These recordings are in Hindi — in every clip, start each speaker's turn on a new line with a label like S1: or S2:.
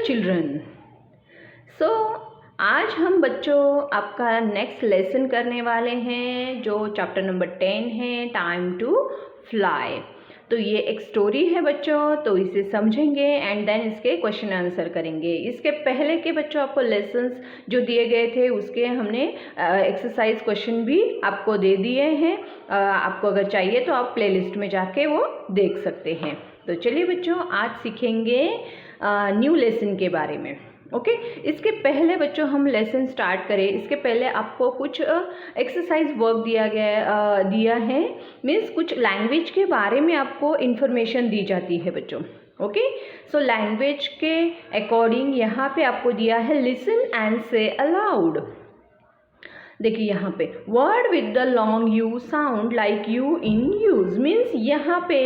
S1: children. So आज हम बच्चों आपका नेक्स्ट लेसन करने वाले हैं जो चैप्टर नंबर 10 है, टाइम टू फ्लाई। तो ये एक स्टोरी है बच्चों, तो इसे समझेंगे एंड देन इसके क्वेश्चन आंसर करेंगे। इसके पहले के बच्चों आपको लेसन्स जो दिए गए थे उसके हमने एक्सरसाइज क्वेश्चन भी आपको दे दिए हैं। आपको अगर चाहिए तो आप प्लेलिस्ट में जाके वो देख सकते हैं। तो चलिए बच्चों आज सीखेंगे न्यू लेसन के बारे में। ओके इसके पहले बच्चों हम लेसन स्टार्ट करें इसके पहले आपको कुछ एक्सरसाइज वर्क दिया है। मीन्स कुछ लैंग्वेज के बारे में आपको इन्फॉर्मेशन दी जाती है बच्चों। ओके सो लैंग्वेज के अकॉर्डिंग यहाँ पे आपको दिया है लिसन एंड से अलाउड। देखिए यहाँ पे word with the long you sound like you in use. Means यहाँ पे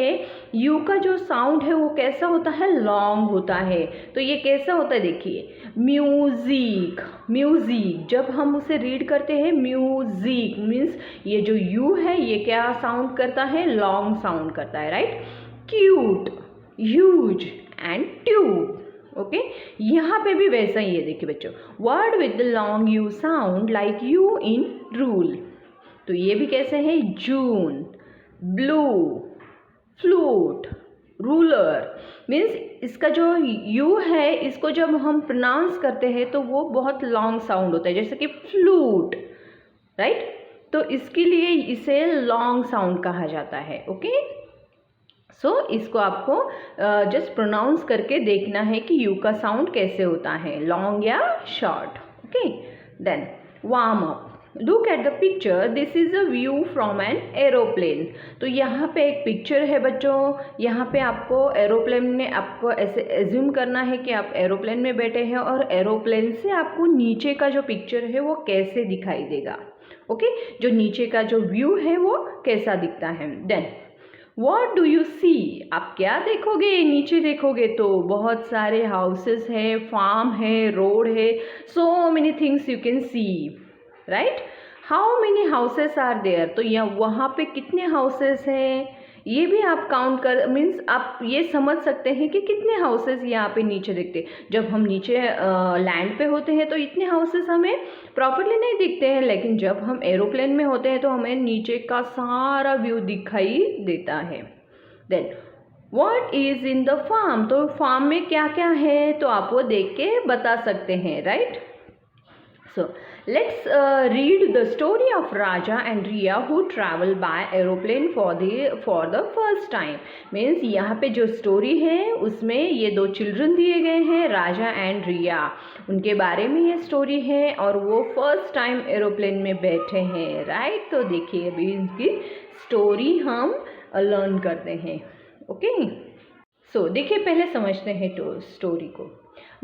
S1: यू का जो साउंड है वो कैसा होता है, लॉन्ग होता है। तो ये कैसा होता है देखिए, म्यूजिक। म्यूजिक जब हम उसे रीड करते हैं म्यूजिक मीन्स ये जो यू है ये क्या साउंड करता है, लॉन्ग साउंड करता है, right. Cute, huge and tube. Okay यहाँ पे भी वैसा ही है। देखिए बच्चों word with the long you sound like you in rule. तो ये भी कैसे है, जून, ब्लू, फ्लूट, रूलर। मीन्स इसका जो यू है इसको जब हम प्रोनाउंस करते हैं तो वो बहुत लॉन्ग साउंड होता है, जैसे कि फ्लूट, राइट। तो इसके लिए इसे लॉन्ग साउंड कहा जाता है। ओके सो इसको आपको जस्ट प्रोनाउंस करके देखना है कि यू का साउंड कैसे होता है, लॉन्ग या short. Okay then warm up. Look at the picture, this is a view from an aeroplane. तो यहाँ पे एक पिक्चर है बच्चों, यहाँ पे आपको एरोप्लेन में आपको ऐसे एज्यूम करना है कि आप एरोप्लेन में बैठे हैं और एरोप्लेन से आपको नीचे का जो पिक्चर है वो कैसे दिखाई देगा। ओके जो नीचे का जो व्यू है वो कैसा दिखता है। Then What do you see? आप क्या देखोगे, नीचे देखोगे तो बहुत सारे हाउसेस है, फार्म है, रोड है, so many things you can see, right? How many houses are there? तो यहाँ वहाँ पे कितने हाउसेस हैं ये भी आप काउंट कर, मीन्स आप ये समझ सकते हैं कि कितने हाउसेस यहाँ पे नीचे दिखते। जब हम नीचे लैंड पे होते हैं तो इतने हाउसेस हमें प्रॉपरली नहीं दिखते हैं, लेकिन जब हम एरोप्लेन में होते हैं तो हमें नीचे का सारा व्यू दिखाई देता है। Then what is in the farm. तो फार्म में क्या क्या है तो आप वो देख के बता सकते हैं, right. So let's read the story of Raja and Riya who travel by aeroplane for the first time. Means यहाँ पे जो स्टोरी है उसमें ये दो चिल्ड्रन दिए गए हैं, राजा एंड रिया, उनके बारे में ये स्टोरी है और वो फर्स्ट टाइम एरोप्लेन में बैठे हैं, राइट। तो देखिए अभी इनकी स्टोरी हम लर्न करते हैं। ओके सो देखिए पहले समझते हैं तो स्टोरी को।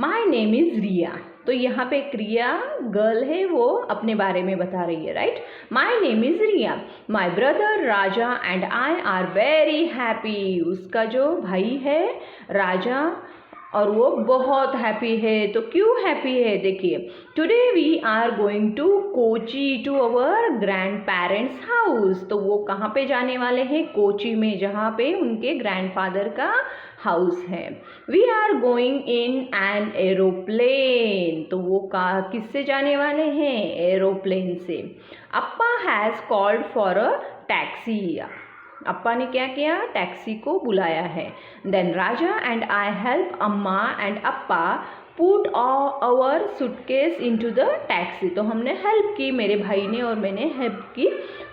S1: माई नेम इज़ रिया। तो यहाँ पे एक रिया गर्ल है वो अपने बारे में बता रही है, right. My name is Riya, my brother Raja and I are very happy. उसका जो भाई है राजा और वो बहुत हैप्पी है। तो क्यों हैप्पी है देखिए, today we are going to Kochi to our grand parents house. तो वो कहाँ पे जाने वाले हैं, कोची में, जहाँ पे उनके ग्रैंडफादर का हाउस है। We are going in an aeroplane. तो वो किससे जाने वाले हैं, एरोप्लेन से। Appa has called for a taxi. Appa ने क्या किया, टैक्सी को बुलाया है। Then Raja and I help Amma and Appa put our suitcase into the taxi. तो हमने हेल्प की, मेरे भाई ने और मैंने हेल्प की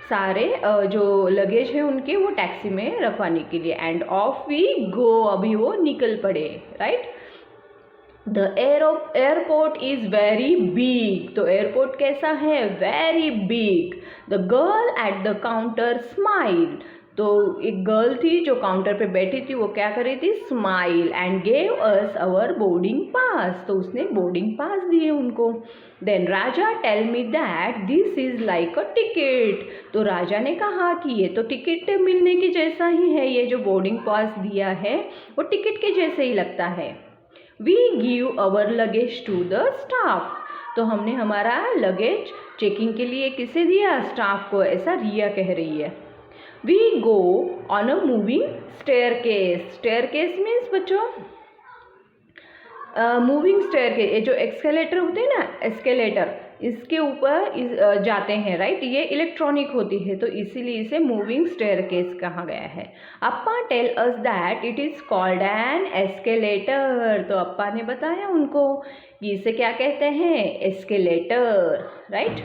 S1: सारे जो लगेज है उनके वो टैक्सी में रखवाने के लिए। एंड ऑफ वी गो, अभी वो निकल पड़े, right. The airport is very big. तो एयरपोर्ट कैसा है, very big. The girl at the counter smile. तो एक गर्ल थी जो काउंटर पे बैठी थी, वो क्या कर रही थी, smile and gave us our boarding pass. तो उसने बोर्डिंग पास दिए उनको। Then Raja tell me that this is like a ticket. तो राजा ने कहा कि ये तो टिकट मिलने के जैसा ही है, ये जो बोर्डिंग पास दिया है वो टिकट के जैसे ही लगता है। We give our luggage to the staff. तो हमने हमारा लगेज चेकिंग के लिए किसे दिया, स्टाफ को, ऐसा रिया कह रही है। We go on a moving staircase. Staircase means बच्चों मूविंग स्टेयर के ये जो एक्सकेलेटर होते हैं ना, एस्केलेटर, इसके ऊपर जाते हैं, राइट। ये इलेक्ट्रॉनिक होती है तो इसीलिए इसे मूविंग स्टेयरकेस कहा गया है। Appa tell us that it is called an escalator. तो अप्पा ने बताया उनको कि इसे क्या कहते हैं, escalator, right.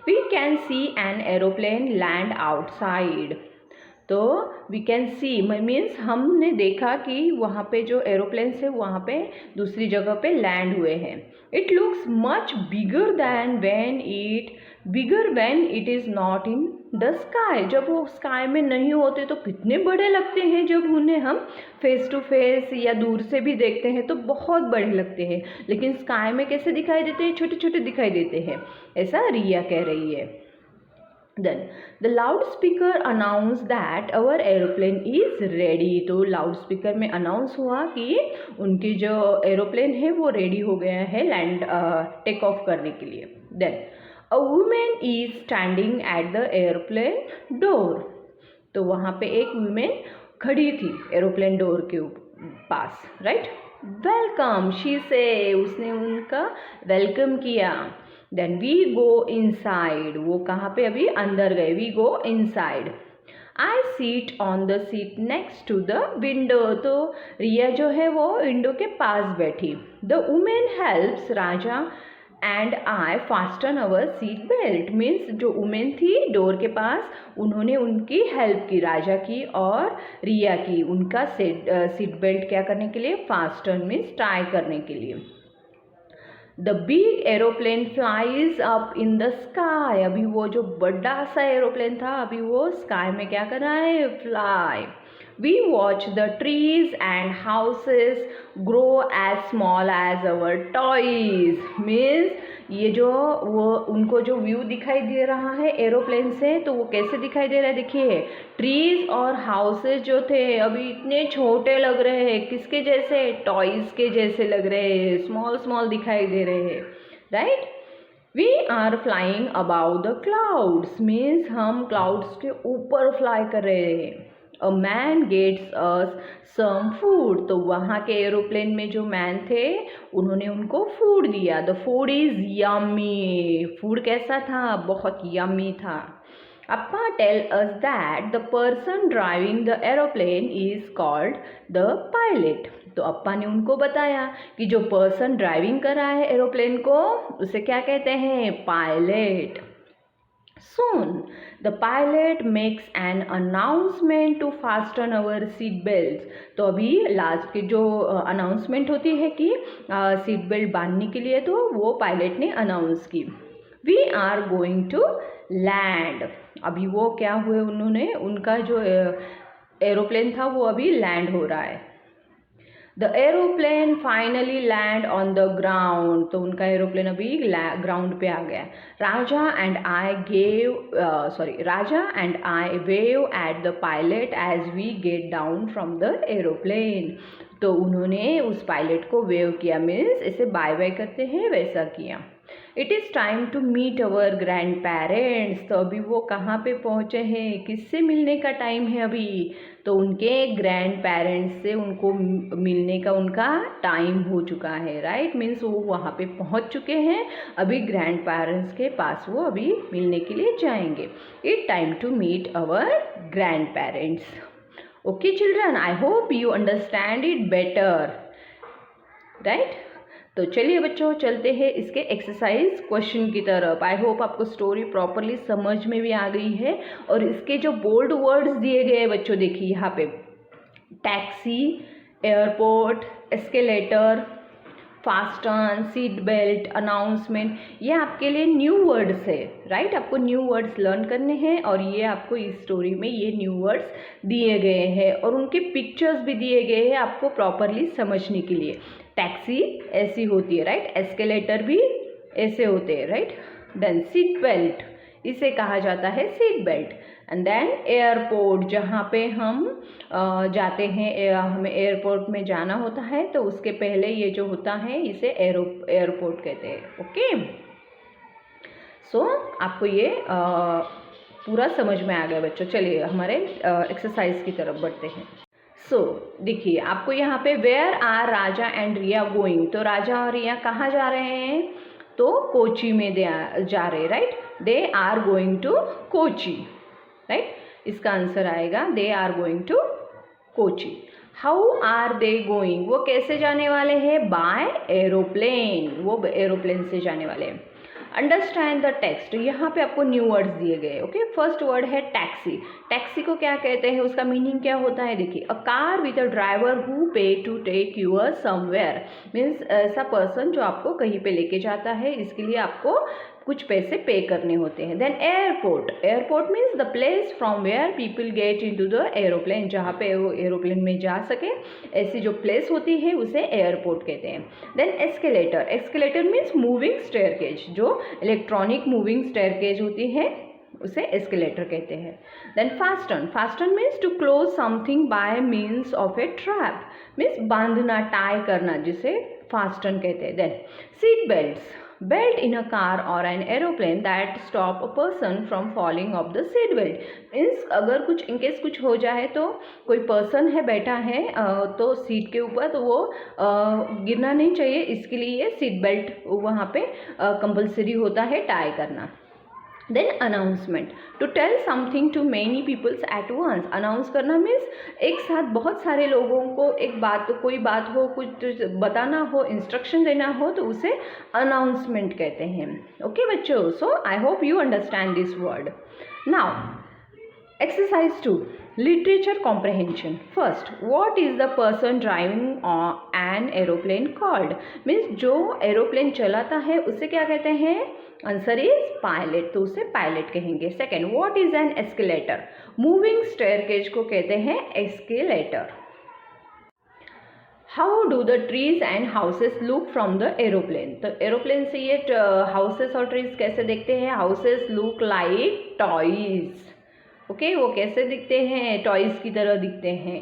S1: We can see an aeroplane land outside. तो वी कैन सी मीन्स हमने देखा कि वहाँ पे जो एरोप्लेन्स है वहाँ पे दूसरी जगह पे लैंड हुए हैं। It looks much bigger when it is not in the sky. जब वो स्काई में नहीं होते तो कितने बड़े लगते हैं, जब उन्हें हम फेस टू फेस या दूर से भी देखते हैं तो बहुत बड़े लगते हैं, लेकिन स्काई में कैसे दिखाई देते हैं, छोटे छोटे दिखाई देते हैं, ऐसा रिया कह रही है। Then the loudspeaker announced that our aeroplane is ready। तो लाउडस्पीकर में अनाउंस हुआ कि उनकी जो एरोप्लेन है वो रेडी हो गया है लैंड टेक ऑफ करने के लिए। Then a woman is standing at the airplane door। तो वहाँ पे एक वुमेन खड़ी थी एरोप्लेन डोर के पास, राइट। वेलकम शी से, उसने उनका वेलकम किया। देन वी गो इनसाइड, वो कहाँ पे अभी अंदर गए, we go inside. I sit on the seat next to the window. तो रिया जो है वो विंडो के पास बैठी। The women helps Raja and I fasten our seat belt. Means जो वुमेन थी डोर के पास, उन्होंने उनकी हेल्प की, राजा की और रिया की, उनका सीट बेल्ट क्या करने के लिए, फास्टन मीन्स टाई करने के लिए। The big aeroplane flies up in the sky. अभी वो जो बड़ा सा एरोप्लेन था अभी वो स्काई में क्या कर रहा है, fly. We watch the trees and houses grow as small as our toys। Means ये जो वो उनको जो व्यू दिखाई दे रहा है एरोप्लेन से, तो वो कैसे दिखाई दे रहा है, देखिए ट्रीज और हाउसेस जो थे अभी इतने छोटे लग रहे हैं, किसके जैसे, टॉयज के जैसे लग रहे हैं, स्मॉल स्मॉल दिखाई दे रहे हैं, right. We are flying about the clouds. Means हम क्लाउड्स के ऊपर फ्लाई कर रहे हैं। A man gets us some food. तो वहाँ के एरोप्लेन में जो मैन थे उन्होंने उनको फूड दिया। The food is yummy. Food कैसा था, बहुत यम्मी था। अप्पा tell us that the person driving the aeroplane is called the pilot. तो अप्पा ने उनको बताया कि जो पर्सन ड्राइविंग कर रहा है एरोप्लेन को उसे क्या कहते हैं, pilot. Soon the pilot makes an announcement to fasten our seat belts। तो अभी लास्ट की जो अनाउंसमेंट होती है कि सीट बेल्ट बांधने के लिए, तो वो पायलट ने अनाउंस की। We are going to land. अभी वो क्या हुए, उन्होंने उनका जो एरोप्लेन था वो अभी लैंड हो रहा है। The aeroplane finally land on the ground. तो उनका एरोप्लेन अभी ग्राउंड पे आ गया। Raja and I wave at the pilot as we get down from the aeroplane. तो उन्होंने उस पायलट को वेव किया, मीन्स इसे बाय बाय करते हैं वैसा किया। It is time to meet our grand parents. तो अभी वो कहाँ पे पहुँचे हैं, किससे मिलने का टाइम है अभी, तो उनके ग्रैंड पेरेंट्स से उनको मिलने का उनका टाइम हो चुका है, राइट। मीन्स वो वहाँ पे पहुँच चुके हैं, अभी ग्रैंड पेरेंट्स के पास वो अभी मिलने के लिए जाएंगे। It time to meet our grand parents. Okay children, I hope you understand it better, right. तो चलिए बच्चों चलते हैं इसके एक्सरसाइज क्वेश्चन की तरफ। आई होप आपको स्टोरी प्रॉपरली समझ में भी आ गई है। और इसके जो बोल्ड वर्ड्स दिए गए हैं बच्चों, देखिए यहाँ पे taxi, airport, escalator, fasten, seat belt, announcement, ये आपके लिए न्यू वर्ड्स है, राइट। आपको न्यू वर्ड्स लर्न करने हैं और ये आपको इस स्टोरी में ये न्यू वर्ड्स दिए गए हैं और उनके पिक्चर्स भी दिए गए हैं आपको प्रॉपरली समझने के लिए। टैक्सी ऐसी होती है, राइट। एस्केलेटर भी ऐसे होते हैं, राइट। देन सीट बेल्ट, इसे कहा जाता है seat belt. And then airport, जहाँ पे हम जाते हैं, हमें एयरपोर्ट में जाना होता है तो उसके पहले ये जो होता है इसे एयरपोर्ट कहते हैं। ओके, सो आपको ये पूरा समझ में आ गया बच्चों। चलिए हमारे एक्सरसाइज की तरफ बढ़ते हैं। सो देखिए आपको यहाँ पे where are Raja and Riya going, तो राजा और रिया कहाँ जा रहे हैं, तो कोची में जा रहे, right, they are going to Kochi, right, इसका आंसर आएगा they are going to Kochi. How are they going, वो कैसे जाने वाले हैं, बाय एरोप्लेन, वो एरोप्लेन से जाने वाले हैं। अंडरस्टैंड द टेक्स्ट, यहाँ पे आपको न्यू वर्ड्स दिए गए, ओके। फर्स्ट वर्ड है टैक्सी। टैक्सी को क्या कहते हैं, उसका मीनिंग क्या होता है, देखिए a car with a driver who pay to take you somewhere, means ऐसा पर्सन जो आपको कहीं पे लेके जाता है, इसके लिए आपको कुछ पैसे पे करने होते हैं। Then airport, airport means the place from where people get into the aeroplane, जहाँ पे वो एरोप्लेन में जा सके, ऐसी जो प्लेस होती है उसे एयरपोर्ट कहते हैं। Then escalator, escalator means moving staircase, जो इलेक्ट्रॉनिक मूविंग स्टेयरकेज होती है उसे एस्केलेटर कहते हैं। Then fasten, fasten means to close something by means of a trap, means बांधना, टाई करना, जिसे फास्टन कहते हैं। Then seat belts, belt in a car or an aeroplane that stop a person from falling off the seat belt, means अगर कुछ इनकेस कुछ हो जाए तो कोई पर्सन है बैठा है तो सीट के ऊपर, तो वो गिरना नहीं चाहिए, इसके लिए सीट बेल्ट वहाँ पे कंपलसरी होता है टाई करना। Then announcement, to tell something to many peoples at once, announce करना मीन्स एक साथ बहुत सारे लोगों को एक बात, कोई बात हो, कुछ बताना हो, इंस्ट्रक्शन देना हो, तो उसे अनाउंसमेंट कहते हैं, ओके बच्चों। So I hope you understand this word. Now exercise 2, literature comprehension. First, what is the person driving an aeroplane called, means जो एरोप्लेन चलाता है उसे क्या कहते हैं, आंसर इज पायलट, तो उसे पायलट कहेंगे। Second, what is an escalator, moving staircase को कहते हैं escalator. How do the trees and houses look from the aeroplane, तो एरोप्लेन से ये हाउसेस और ट्रीज कैसे दिखते हैं, houses look like toys, okay, वो कैसे दिखते हैं, टॉयज की तरह दिखते हैं।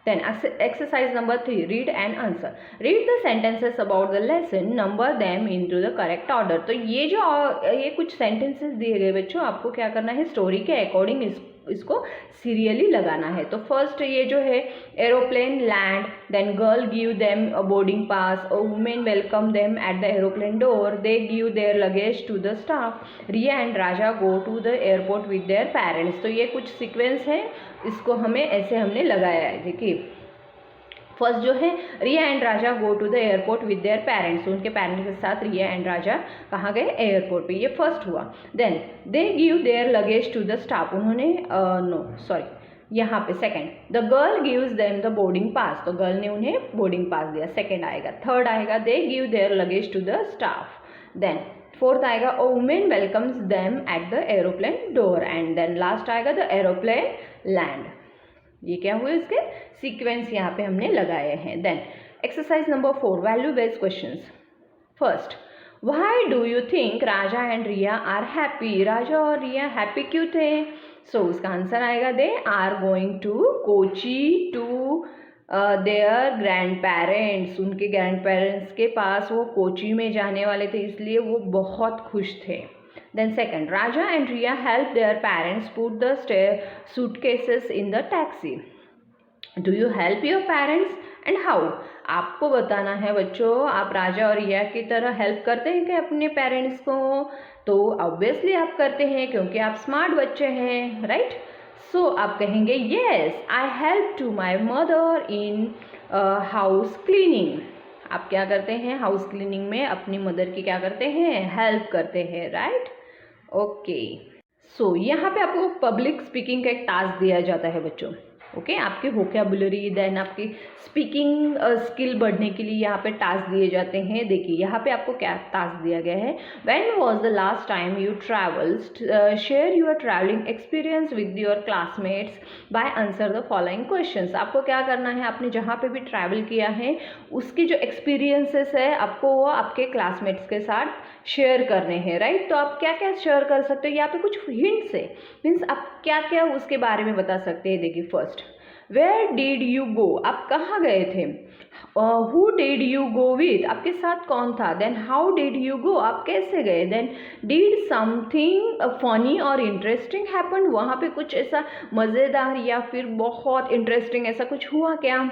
S1: Then exercise number 3, read and answer. Read the sentences about the lesson, number them into the correct order. तो ये कुछ sentences दिए गए बच्चों, आपको क्या करना है, स्टोरी के अकॉर्डिंग इसको सीरियली लगाना है। तो फर्स्ट ये जो है, aeroplane land, then girl give them a boarding pass, a women welcome them at the aeroplane door, they give their luggage to the staff, Riya and Raja go to the airport with their parents. तो ये कुछ सीक्वेंस है, इसको हमें ऐसे हमने लगाया है। देखिए फर्स्ट जो है, Riya and Raja go to the airport with their parents, उनके पेरेंट्स के साथ रिया एंड राजा कहाँ गए, एयरपोर्ट पे, ये फर्स्ट हुआ। Then they give their luggage to the staff, उन्होंने यहाँ पे second, the girl gives them the boarding pass, तो गर्ल ने उन्हें बोर्डिंग पास दिया, सेकंड आएगा। थर्ड आएगा, they give their luggage to the staff. Then fourth आएगा, a woman welcomes them at the aeroplane door, and then last आएगा द एरोप्लेन लैंड। ये क्या हुए, इसके सीक्वेंस यहाँ पे हमने लगाए हैं। Then exercise number 4, value based questions. First, why do you think Raja and Riya are happy, Raja और रिया हैप्पी क्यों थे, सो उसका आंसर आएगा, they are going to Kochi to their grandparents, उनके ग्रैंड पेरेंट्स के पास वो कोची में जाने वाले थे, इसलिए वो बहुत खुश थे। Then second, Raja and Riya helped their parents put the suitcases in the taxi. Do you help your parents and how? आपको बताना है बच्चों, आप राजा और रिया की तरह हेल्प करते हैं क्या अपने पेरेंट्स को, तो ऑब्वियसली आप करते हैं क्योंकि आप स्मार्ट बच्चे हैं, राइट। सो आप कहेंगे yes, I help to my mother in house cleaning. आप क्या करते हैं, हाउस क्लीनिंग में अपनी मदर की क्या करते हैं, हेल्प करते हैं, राइट। ओके, सो यहाँ पे आपको पब्लिक स्पीकिंग का एक टास्क दिया जाता है बच्चों, ओके, आपकी वोकैबुलरी, देन आपकी स्पीकिंग स्किल बढ़ने के लिए यहाँ पे टास्क दिए जाते हैं। देखिए यहाँ पे आपको क्या टास्क दिया गया है, when was the last time you travelled, share your travelling experience with your classmates by answer the following questions. आपको क्या करना है, आपने जहाँ पे भी ट्रैवल किया है उसकी जो एक्सपीरियंसेस है आपको वो आपके क्लासमेट्स के साथ शेयर करने हैं, राइट। तो आप क्या क्या शेयर कर सकते हो, यहाँ पे कुछ हिंट्स है, मीन्स आप क्या क्या उसके बारे में बता सकते हैं। देखिए first, where did you go, आप कहाँ गए थे, who did you go with, आपके साथ कौन था. Then how did you go, आप कैसे गए. Then did something funny or interesting happen, वहाँ पे कुछ ऐसा मज़ेदार या फिर बहुत इंटरेस्टिंग ऐसा कुछ हुआ क्या.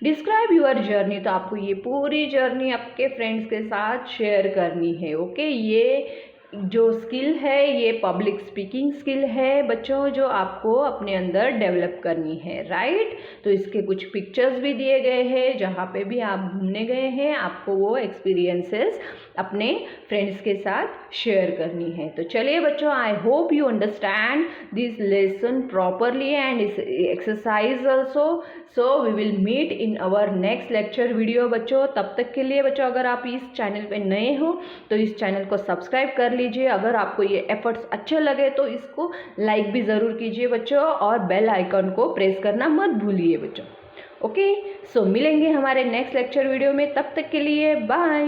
S1: डिस्क्राइब यूअर जर्नी, तो आपको ये पूरी जर्नी आपके फ्रेंड्स के साथ शेयर करनी है. ओके, ये जो स्किल है ये पब्लिक स्पीकिंग स्किल है बच्चों, जो आपको अपने अंदर डेवलप करनी है. राइट, तो इसके कुछ पिक्चर्स भी दिए गए हैं जहाँ पे भी आप घूमने गए हैं, आपको वो एक्सपीरियंसेस अपने फ्रेंड्स के साथ शेयर करनी है. तो चलिए बच्चों, I hope you understand this lesson properly and exercise also. So we will meet in our next lecture video बच्चों. तब तक के लिए बच्चों, अगर आप इस चैनल पे नए हो तो इस चैनल को सब्सक्राइब कर लीजिए. अगर आपको ये एफर्ट्स अच्छे लगे तो इसको लाइक भी ज़रूर कीजिए बच्चों, और बेल आइकन को प्रेस करना मत भूलिए बच्चों. ओके, सो मिलेंगे हमारे नेक्स्ट लेक्चर वीडियो में. तब तक के लिए बाय.